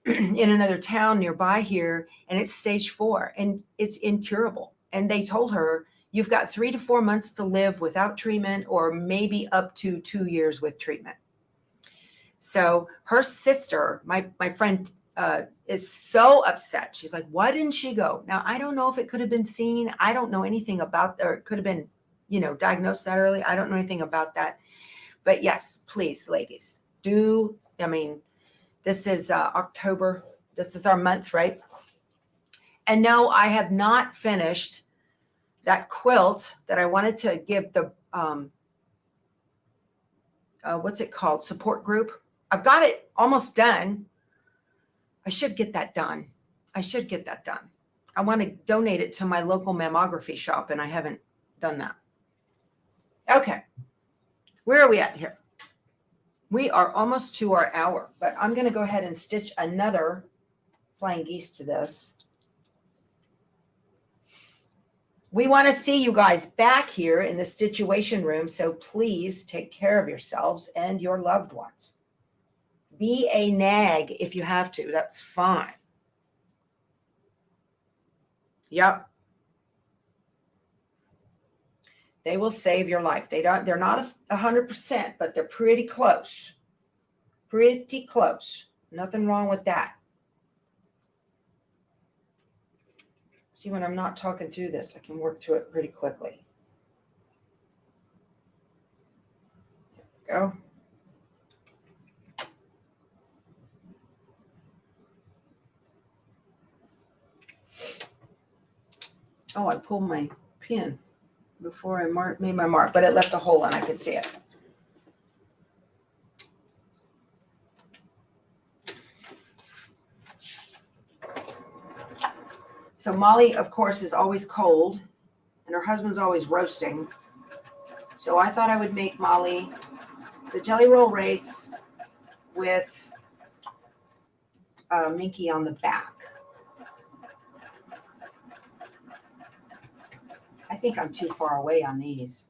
in another town nearby here, and it's stage 4, and it's incurable. And they told her, you've got 3 to 4 months to live without treatment, or maybe up to 2 years with treatment. So her sister, my friend, is so upset. She's like, why didn't she go? Now, I don't know if it could have been seen. I don't know anything about, or it could have been, diagnosed that early. I don't know anything about that. But yes, please, ladies, do. I mean, this is October. This is our month, right? And no, I have not finished that quilt that I wanted to give the, what's it called? Support group. I've got it almost done. I should get that done. I want to donate it to my local mammography shop, and I haven't done that. Okay. Where are we at here? We are almost to our hour, but I'm going to go ahead and stitch another flying geese to this. We want to see you guys back here in the Stitchuation room, so please take care of yourselves and your loved ones. Be a nag if you have to. That's fine. Yep. They will save your life. They're not 100%, but they're pretty close. Pretty close. Nothing wrong with that. See, when I'm not talking through this, I can work through it pretty quickly. There we go. Oh, I pulled my pin before I made my mark, but it left a hole and I could see it. So Molly, of course, is always cold, and her husband's always roasting. So I thought I would make Molly the jelly roll race with Minky on the back. I think I'm too far away on these.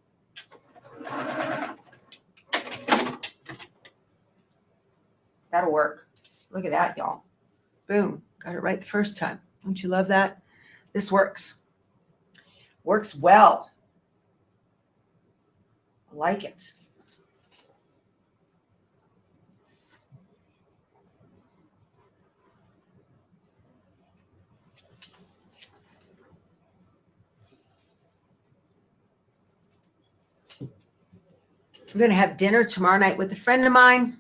That'll work. Look at that, y'all. Boom. Got it right the first time. Don't you love that? This works. Works well. I like it. I'm going to have dinner tomorrow night with a friend of mine.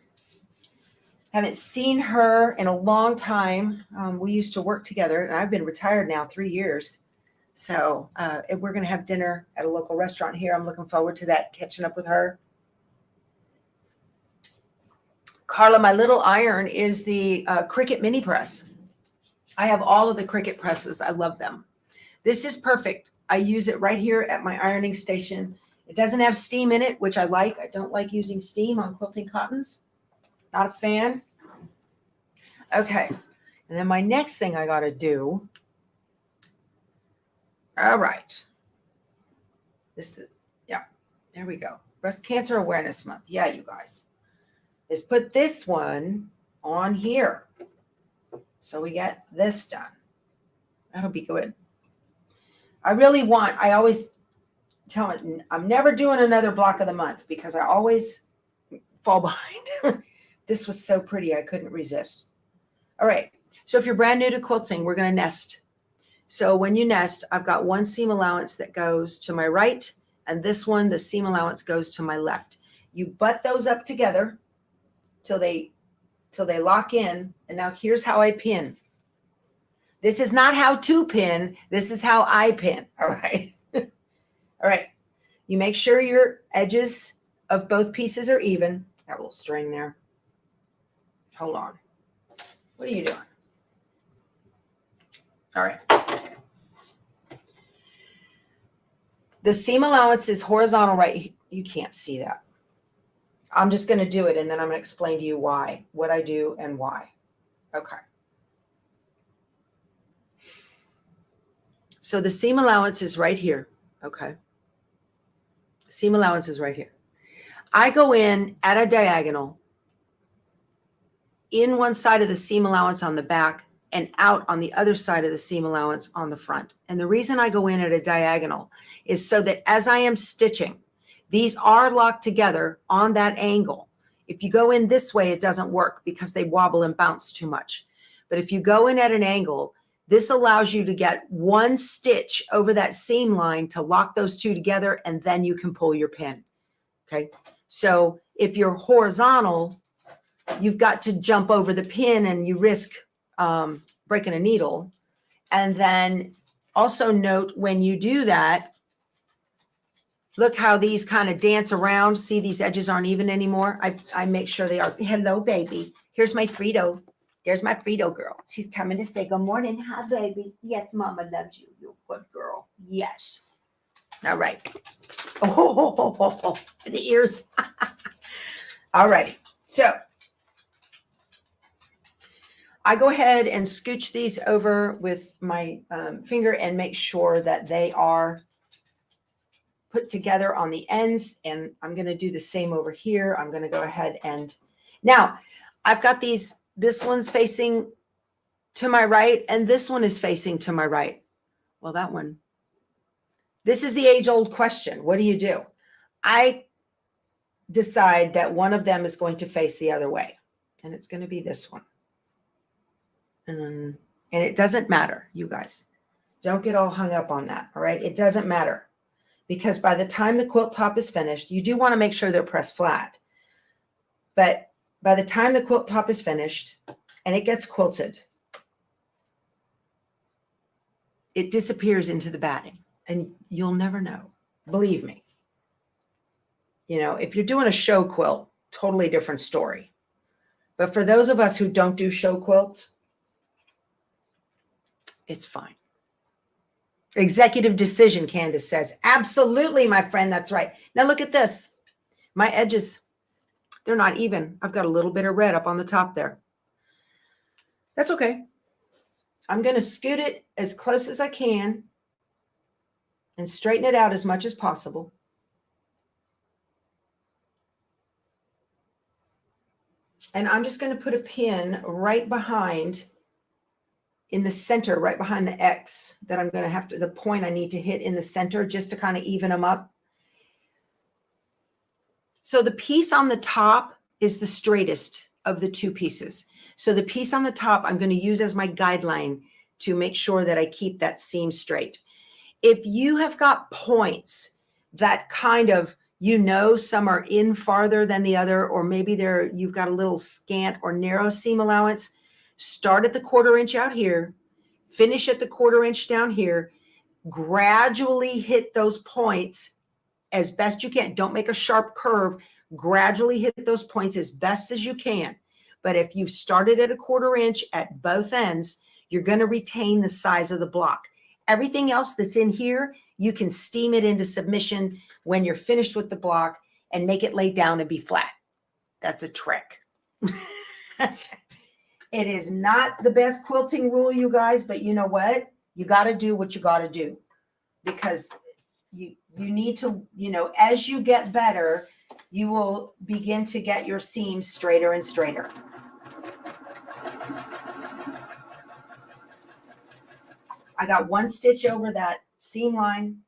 Haven't seen her in a long time. We used to work together, and I've been retired now 3 years. So we're going to have dinner at a local restaurant here. I'm looking forward to that, catching up with her. Carla, my little iron is the Cricut mini press. I have all of the Cricut presses. I love them. This is perfect. I use it right here at my ironing station. It doesn't have steam in it, which I like. I don't like using steam on quilting cottons. Not a fan. Okay. And then my next thing I got to do. All right. Yeah, there we go. Breast Cancer Awareness Month. Yeah, you guys. Is put this one on here. So we get this done. That'll be good. I always tell me, I'm never doing another block of the month because I always fall behind. This was so pretty, I couldn't resist. All right, so if you're brand new to quilting, we're going to nest. So when you nest, I've got one seam allowance that goes to my right, and this one, the seam allowance goes to my left. You butt those up together till they lock in, and now here's how I pin. This is not how to pin, this is how I pin, all right? All right, you make sure your edges of both pieces are even. Got a little string there. Hold on. What are you doing? All right. The seam allowance is horizontal, right? You can't see that. I'm just going to do it, and then I'm going to explain to you why, what I do and why. Okay. So the seam allowance is right here. Okay. Seam allowance is right here. I go in at a diagonal in one side of the seam allowance on the back and out on the other side of the seam allowance on the front. And the reason I go in at a diagonal is so that as I am stitching, these are locked together on that angle. If you go in this way, it doesn't work because they wobble and bounce too much. But if you go in at an angle, this allows you to get one stitch over that seam line to lock those two together, and then you can pull your pin. Okay. So if you're horizontal, you've got to jump over the pin and you risk breaking a needle. And then also note when you do that, look how these kind of dance around. See, these edges aren't even anymore. I make sure they are. Hello, baby. Here's my Frito. There's my Frito girl. She's coming to say good morning. Hi, baby. Yes, mama loves you. You're a good girl. Yes. All right. Oh, the ears. All righty. So I go ahead and scooch these over with my finger and make sure that they are put together on the ends. And I'm going to do the same over here. I'm going to go ahead and now I've got these, this one's facing to my right and this one is facing to my right. Well, that one, this is the age-old question. What do you do? I decide that one of them is going to face the other way, and it's going to be this one. And it doesn't matter, you guys. Don't get all hung up on that, all right? It doesn't matter because by the time the quilt top is finished, you do want to make sure they're pressed flat. But by the time the quilt top is finished and it gets quilted, it disappears into the batting and you'll never know. Believe me. You know, if you're doing a show quilt, totally different story. But for those of us who don't do show quilts, it's fine. Executive decision, Candace says. Absolutely, my friend. That's right. Now look at this. My edges, they're not even. I've got a little bit of red up on the top there. That's okay. I'm going to scoot it as close as I can and straighten it out as much as possible. And I'm just going to put a pin right behind, in the center, right behind the X that I'm going to have to, the point I need to hit in the center just to kind of even them up. So the piece on the top is the straightest of the two pieces. So the piece on the top, I'm going to use as my guideline to make sure that I keep that seam straight. If you have got points that kind of, you know, some are in farther than the other, or maybe you've got a little scant or narrow seam allowance, start at the 1/4 inch out here, finish at the 1/4 inch down here, gradually hit those points as best you can. Don't make a sharp curve. Gradually hit those points as best as you can. But if you've started at a 1/4 inch at both ends, you're going to retain the size of the block. Everything else that's in here, you can steam it into submission when you're finished with the block and make it lay down and be flat. That's a trick. It is not the best quilting rule, you guys, but you know what? You got to do what you got to do because you need to, you know, as you get better, you will begin to get your seams straighter and straighter. I got one stitch over that seam line.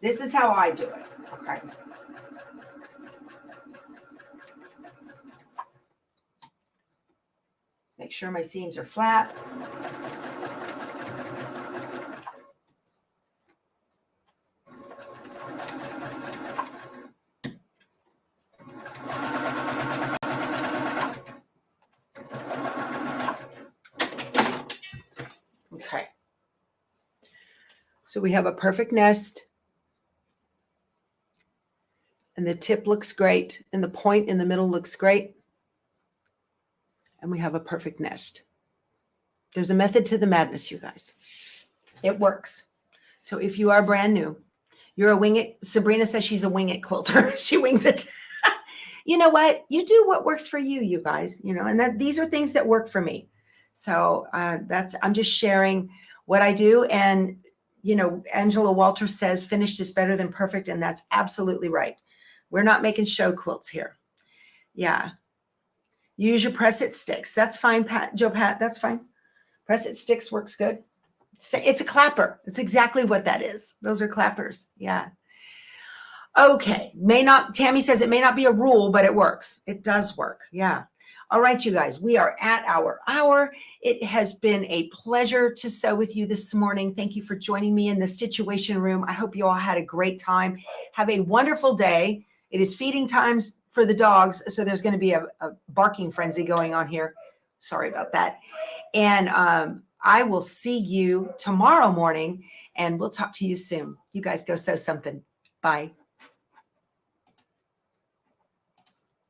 This is how I do it. Okay. Make sure my seams are flat. Okay. So we have a perfect nest. And the tip looks great. And the point in the middle looks great. And we have a perfect nest. There's a method to the madness, you guys. It works. So if you are brand new, you're a wing it. Sabrina says she's a wing it quilter. She wings it. you know what? You do what works for you, you guys, and that these are things that work for me. So I'm just sharing what I do. And, Angela Walter says finished is better than perfect. And that's absolutely right. We're not making show quilts here. Yeah. Use your press it sticks. That's fine, Joe Pat. That's fine. Press it sticks works good. It's a clapper. It's exactly what that is. Those are clappers. Yeah. Okay. Tammy says it may not be a rule, but it works. It does work. Yeah. All right, you guys, we are at our hour. It has been a pleasure to sew with you this morning. Thank you for joining me in the Stitchuation room. I hope you all had a great time. Have a wonderful day. It is feeding times for the dogs, so there's going to be a barking frenzy going on here. Sorry about that. And I will see you tomorrow morning, and we'll talk to you soon. You guys go sew something. Bye.